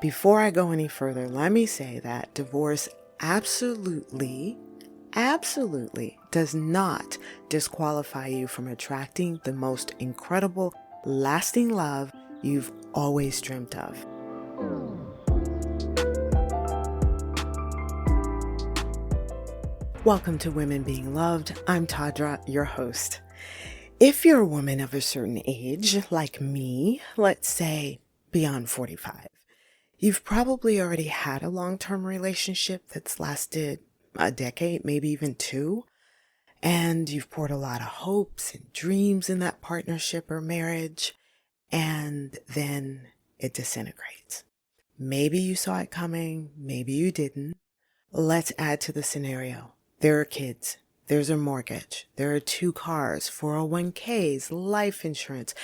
Before I go any further, let me say that divorce absolutely does not disqualify you from attracting the most incredible, lasting love you've always dreamt of. Welcome to Women Being Loved. I'm Tadra, your host. If you're a woman of a certain age, like me, let's say beyond 45, you've probably already had a long-term relationship that's lasted a decade, maybe even two, and you've poured a lot of hopes and dreams in that partnership or marriage, and then it disintegrates. Maybe you saw it coming, maybe you didn't. Let's add to the scenario. There are kids, there's a mortgage, there are 2 cars, 401ks, life insurance,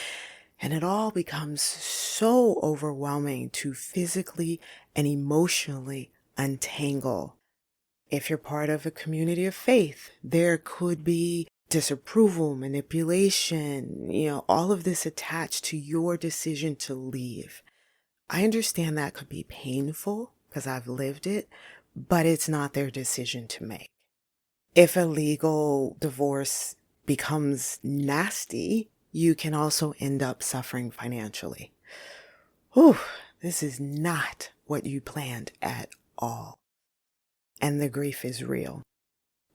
and it all becomes so overwhelming to physically and emotionally untangle. If you're part of a community of faith, there could be disapproval, manipulation, all of this attached to your decision to leave. I understand that could be painful because I've lived it, but it's not their decision to make. If a legal divorce becomes nasty, you can also end up suffering financially. Whew, this is not what you planned at all. And the grief is real.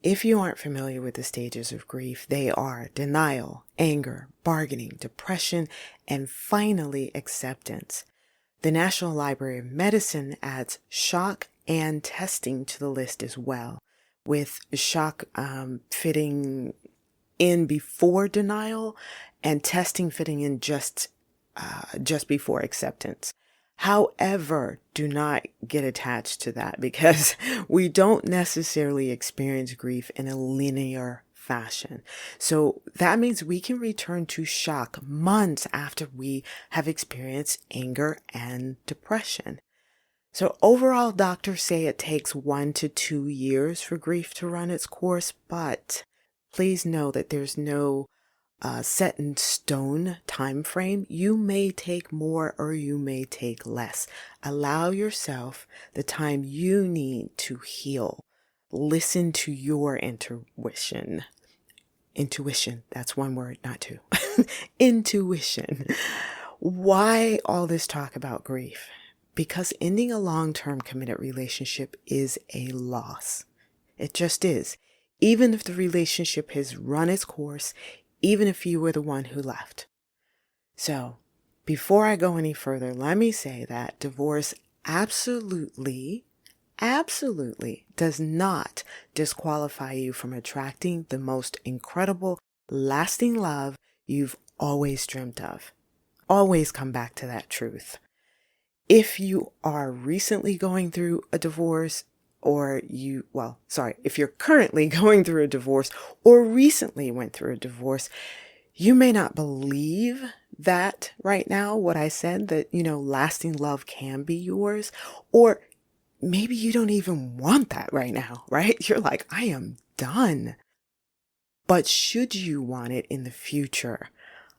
If you aren't familiar with the stages of grief, they are denial, anger, bargaining, depression, and finally acceptance. The National Library of Medicine adds shock and testing to the list as well, with shock fitting in before denial and testing fitting in just before acceptance. However, do not get attached to that because we don't necessarily experience grief in a linear fashion. So that means we can return to shock months after we have experienced anger and depression. So overall, doctors say it takes 1 to 2 years for grief to run its course, but please know that there's no set in stone time frame. You may take more or you may take less. Allow yourself the time you need to heal. Listen to your intuition. Intuition, that's one word, not two. Intuition. Why all this talk about grief? Because ending a long-term committed relationship is a loss. It just is. Even if the relationship has run its course, even if you were the one who left. So, before I go any further, let me say that divorce absolutely does not disqualify you from attracting the most incredible, lasting love you've always dreamt of. Always come back to that truth. If you are recently going through a divorce, if you're currently going through a divorce or recently went through a divorce, you may not believe that right now, what I said, that, lasting love can be yours, or maybe you don't even want that right now, right? You're like, I am done. But should you want it in the future,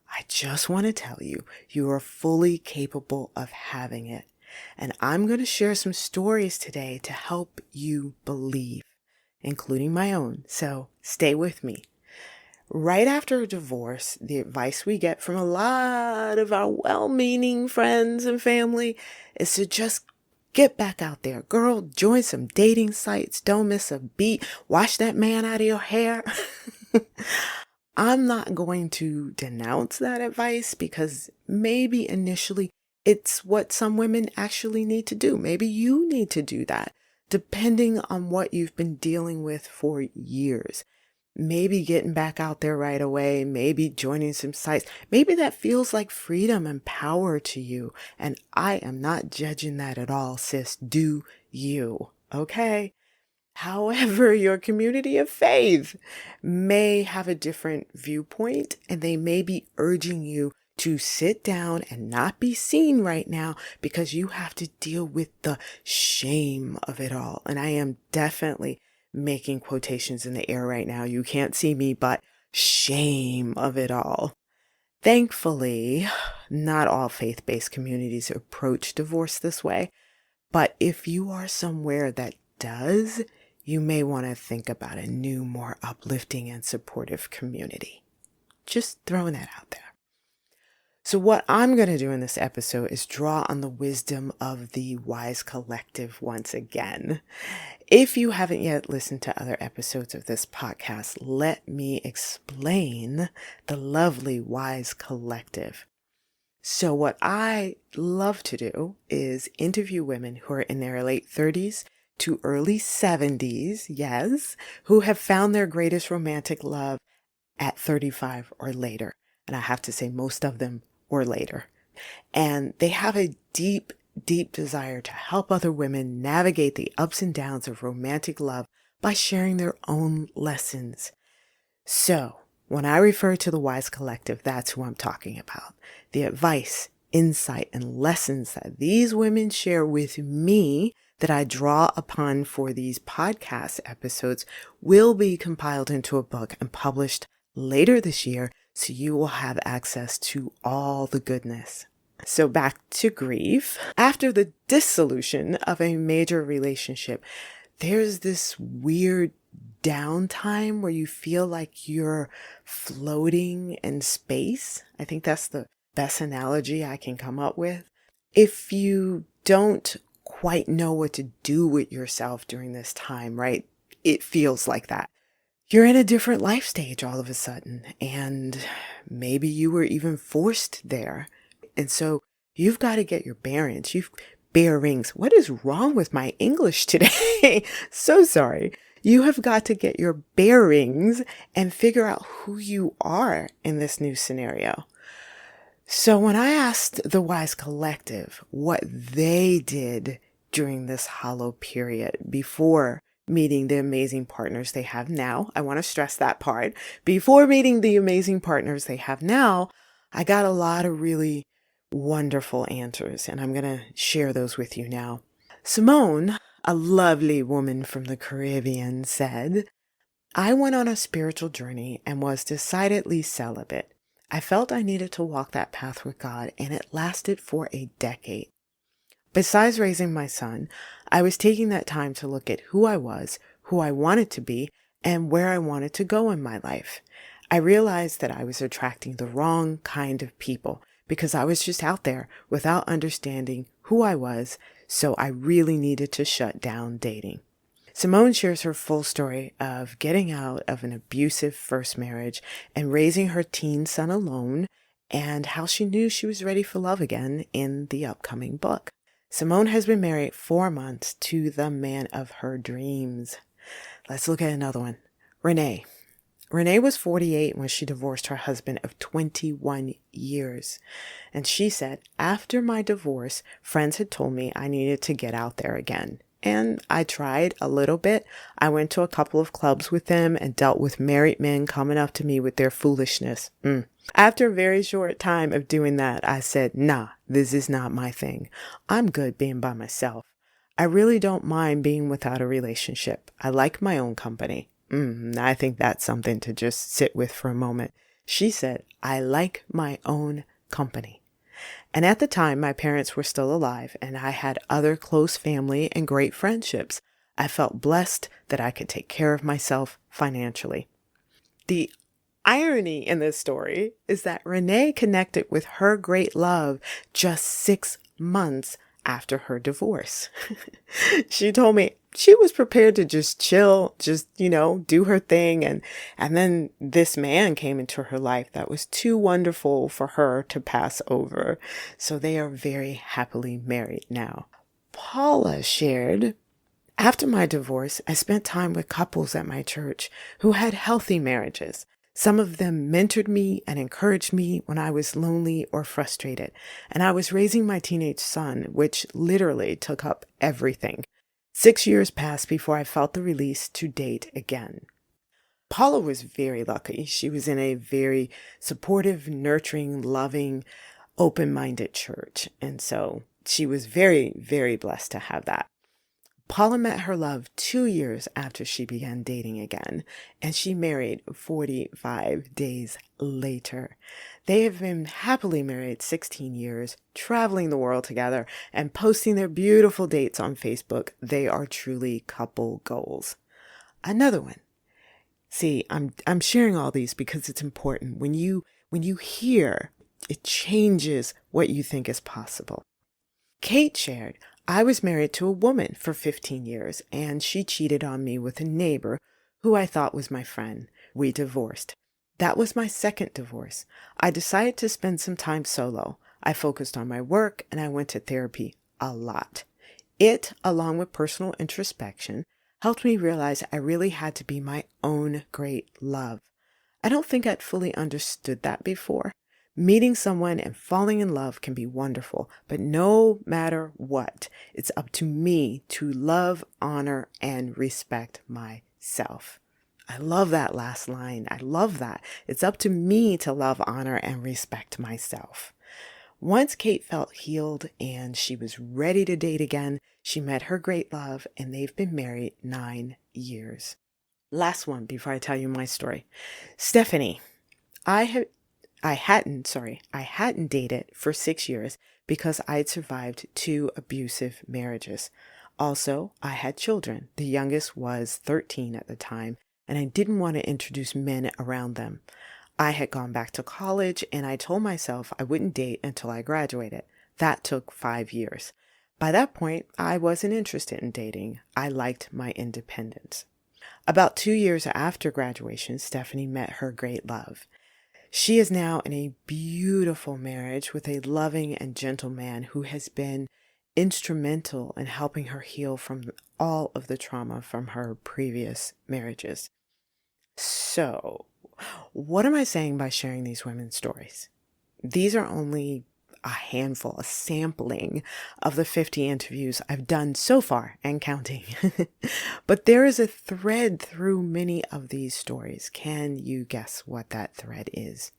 I just want to tell you, you are fully capable of having it. And I'm going to share some stories today to help you believe, including my own. So stay with me. Right after a divorce, the advice we get from a lot of our well-meaning friends and family is to just get back out there. Girl, join some dating sites. Don't miss a beat. Wash that man out of your hair. I'm not going to denounce that advice because maybe initially it's what some women actually need to do. Maybe you need to do that, depending on what you've been dealing with for years. Maybe getting back out there right away, maybe joining some sites. Maybe that feels like freedom and power to you. And I am not judging that at all, sis. Do you, okay? However, your community of faith may have a different viewpoint and they may be urging you to sit down and not be seen right now because you have to deal with the shame of it all. And I am definitely making quotations in the air right now. You can't see me, but shame of it all. Thankfully, not all faith-based communities approach divorce this way. But if you are somewhere that does, you may want to think about a new, more uplifting and supportive community. Just throwing that out there. So what I'm going to do in this episode is draw on the wisdom of the Wise Collective once again. If you haven't yet listened to other episodes of this podcast, let me explain the lovely Wise Collective. So what I love to do is interview women who are in their late 30s to early 70s, yes, who have found their greatest romantic love at 35 or later. And I have to say most of them or later. And they have a deep, deep desire to help other women navigate the ups and downs of romantic love by sharing their own lessons. So, when I refer to the Wise Collective, that's who I'm talking about. The advice, insight, and lessons that these women share with me that I draw upon for these podcast episodes will be compiled into a book and published later this year, so you will have access to all the goodness. So back to grief. After the dissolution of a major relationship, there's this weird downtime where you feel like you're floating in space. I think that's the best analogy I can come up with. If you don't quite know what to do with yourself during this time, right? It feels like that. You're in a different life stage all of a sudden, and maybe you were even forced there. And so you've got to get your bearings. Bearings. What is wrong with my English today? So sorry. You have got to get your bearings and figure out who you are in this new scenario. So when I asked the Wise Collective what they did during this hollow period before meeting the amazing partners they have now, I want to stress that part, before meeting the amazing partners they have now, I got a lot of really wonderful answers, and I'm going to share those with you now. Simone, a lovely woman from the Caribbean, said, I went on a spiritual journey and was decidedly celibate. I felt I needed to walk that path with God, and it lasted for a decade. Besides raising my son, I was taking that time to look at who I was, who I wanted to be, and where I wanted to go in my life. I realized that I was attracting the wrong kind of people because I was just out there without understanding who I was, so I really needed to shut down dating. Simone shares her full story of getting out of an abusive first marriage and raising her teen son alone, and how she knew she was ready for love again in the upcoming book. Simone has been married 4 months to the man of her dreams. Let's look at another one. Renee. Renee was 48 when she divorced her husband of 21 years. And she said, after my divorce, friends had told me I needed to get out there again. And I tried a little bit. I went to a couple of clubs with them and dealt with married men coming up to me with their foolishness. After a very short time of doing that, I said, nah, this is not my thing. I'm good being by myself. I really don't mind being without a relationship. I like my own company. I think that's something to just sit with for a moment. She said, I like my own company. And at the time, my parents were still alive, and I had other close family and great friendships. I felt blessed that I could take care of myself financially. The irony in this story is that Renee connected with her great love just 6 months after her divorce. She told me she was prepared to just chill, just, do her thing. And then this man came into her life that was too wonderful for her to pass over. So they are very happily married now. Paula shared, after my divorce, I spent time with couples at my church who had healthy marriages. Some of them mentored me and encouraged me when I was lonely or frustrated, and I was raising my teenage son, which literally took up everything. 6 years passed before I felt the release to date again. Paula was very lucky. She was in a very supportive, nurturing, loving, open-minded church, and so she was very, very blessed to have that. Paula met her love 2 years after she began dating again, and she married 45 days later. They have been happily married 16 years, traveling the world together, and posting their beautiful dates on Facebook. They are truly couple goals. Another one. See, I'm sharing all these because it's important. When you hear, it changes what you think is possible. Kate shared, I was married to a woman for 15 years, and she cheated on me with a neighbor who I thought was my friend. We divorced. That was my second divorce. I decided to spend some time solo. I focused on my work and I went to therapy a lot. It, along with personal introspection, helped me realize I really had to be my own great love. I don't think I'd fully understood that before. Meeting someone and falling in love can be wonderful, but no matter what, it's up to me to love, honor, and respect myself. I love that last line. I love that. It's up to me to love, honor, and respect myself. Once Kate felt healed and she was ready to date again, she met her great love and they've been married 9 years. Last one before I tell you my story. Stephanie. I hadn't dated for 6 years because I'd survived 2 abusive marriages. Also, I had children. The youngest was 13 at the time, and I didn't want to introduce men around them. I had gone back to college, and I told myself I wouldn't date until I graduated. That took 5 years. By that point, I wasn't interested in dating. I liked my independence. About 2 years after graduation, Stephanie met her great love. She is now in a beautiful marriage with a loving and gentle man who has been instrumental in helping her heal from all of the trauma from her previous marriages. So, what am I saying by sharing these women's stories? These are only a handful, a sampling of the 50 interviews I've done so far and counting. But there is a thread through many of these stories. Can you guess what that thread is?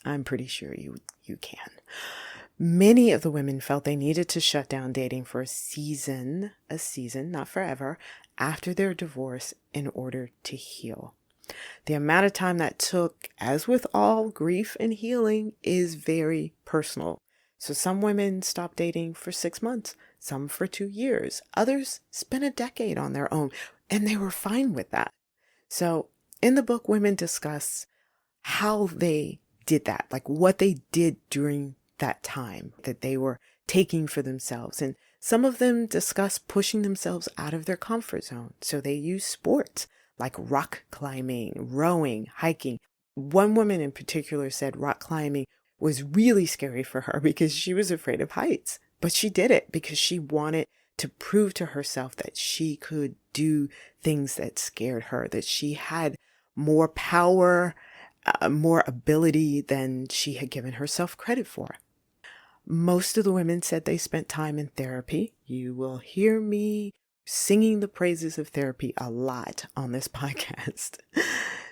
I'm pretty sure you can. Many of the women felt they needed to shut down dating for a season, not forever, after their divorce in order to heal. The amount of time that took, as with all grief and healing, is very personal. So some women stopped dating for 6 months, some for 2 years. Others spent a decade on their own, and they were fine with that. So in the book, women discuss how they did that, like what they did during that time that they were taking for themselves. And some of them discuss pushing themselves out of their comfort zone. So they use sports like rock climbing, rowing, hiking. One woman in particular said rock climbing was really scary for her because she was afraid of heights. But she did it because she wanted to prove to herself that she could do things that scared her, that she had more power, more ability than she had given herself credit for. Most of the women said they spent time in therapy. You will hear me singing the praises of therapy a lot on this podcast.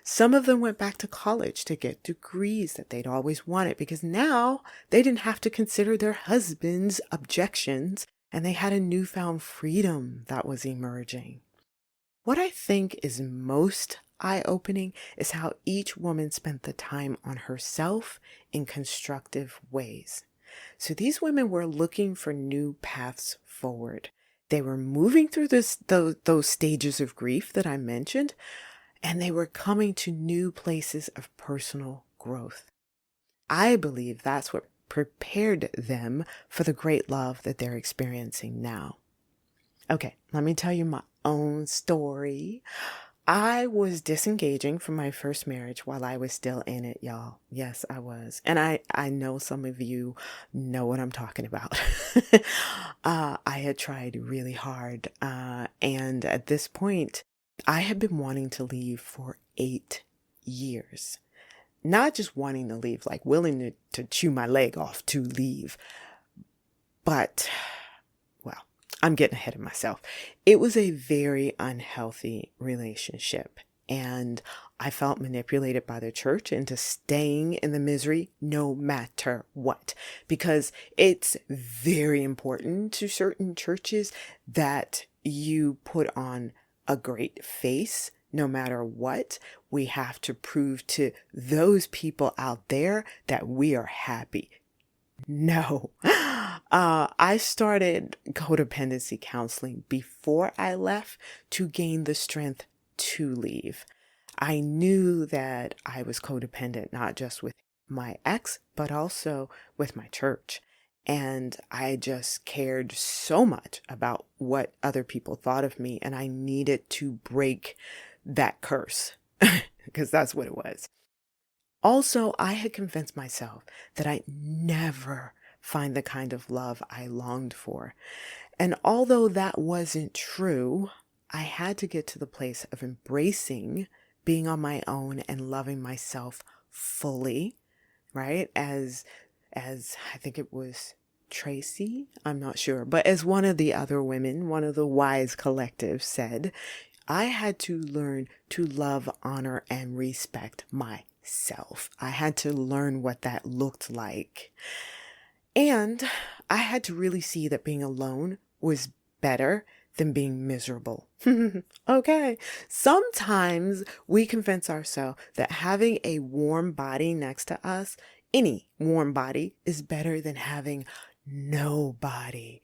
Some of them went back to college to get degrees that they'd always wanted because now they didn't have to consider their husband's objections and they had a newfound freedom that was emerging. What I think is most eye-opening is how each woman spent the time on herself in constructive ways. So these women were looking for new paths forward. They were moving through those stages of grief that I mentioned, and they were coming to new places of personal growth. I believe that's what prepared them for the great love that they're experiencing now. Okay, let me tell you my own story. I was disengaging from my first marriage while I was still in it, y'all. Yes, I was. And I know some of you know what I'm talking about. I had tried really hard. And at this point, I had been wanting to leave for 8 years. Not just wanting to leave, like willing to chew my leg off to leave. But, well, I'm getting ahead of myself. It was a very unhealthy relationship, and I felt manipulated by the church into staying in the misery no matter what, because it's very important to certain churches that you put on a great face no matter what. We have to prove to those people out there that we are happy. No. I started codependency counseling before I left to gain the strength to leave. I knew that I was codependent, not just with my ex, but also with my church. And I just cared so much about what other people thought of me, and I needed to break that curse because that's what it was. Also, I had convinced myself that I'd never find the kind of love I longed for. And although that wasn't true, I had to get to the place of embracing being on my own and loving myself fully, right? As I think it was Tracy, I'm not sure, but as one of the other women, one of the wise collective said, I had to learn to love, honor, and respect myself. I had to learn what that looked like. And I had to really see that being alone was better than being miserable. Okay. Sometimes we convince ourselves that having a warm body next to us, any warm body, is better than having no body.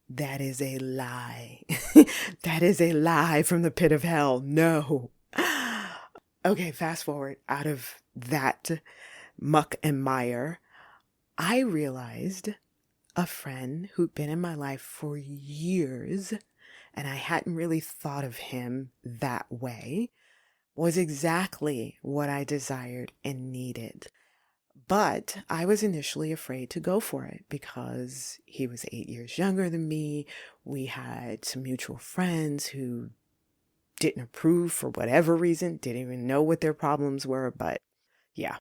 That is a lie. That is a lie from the pit of hell. No. Okay, fast forward out of that muck and mire. I realized a friend who'd been in my life for years, and I hadn't really thought of him that way, was exactly what I desired and needed. But I was initially afraid to go for it because he was 8 years younger than me. We had some mutual friends who didn't approve for whatever reason, didn't even know what their problems were. But yeah.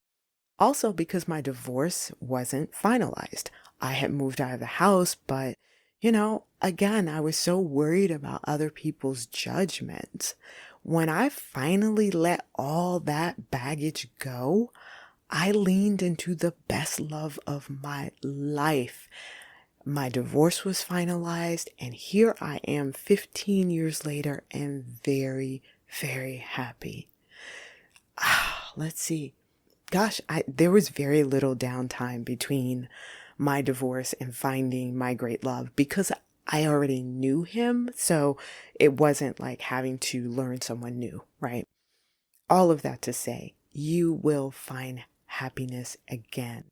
Also because my divorce wasn't finalized. I had moved out of the house, but again, I was so worried about other people's judgment. When I finally let all that baggage go, I leaned into the best love of my life. My divorce was finalized, and here I am 15 years later and very, very happy. Let's see. Gosh, there was very little downtime between my divorce and finding my great love because I already knew him. So it wasn't like having to learn someone new, right? All of that to say, you will find happiness again.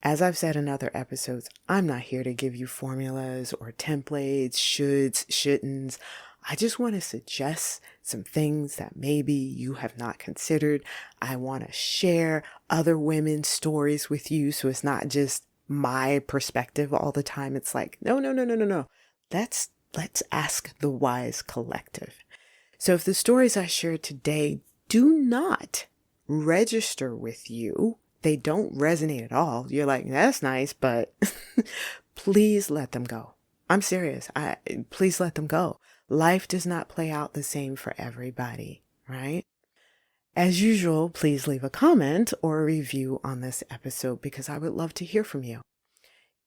As I've said in other episodes, I'm not here to give you formulas or templates, shoulds, shouldn'ts. I just want to suggest some things that maybe you have not considered. I want to share other women's stories with you so it's not just my perspective all the time. It's like, no. Let's ask the wise collective. So if the stories I shared today do not register with you, they don't resonate at all, you're like, that's nice, but please let them go. I'm serious. Please let them go. Life does not play out the same for everybody, right? As usual, please leave a comment or a review on this episode because I would love to hear from you.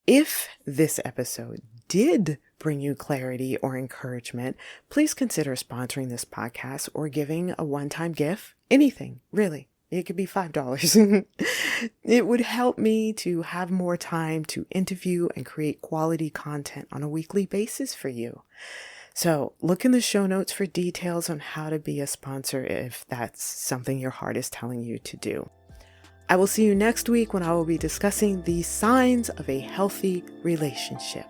If this episode did bring you clarity or encouragement, please consider sponsoring this podcast or giving a one-time gift. Anything, really. It could be $5. It would help me to have more time to interview and create quality content on a weekly basis for you. So look in the show notes for details on how to be a sponsor if that's something your heart is telling you to do. I will see you next week when I will be discussing the signs of a healthy relationship.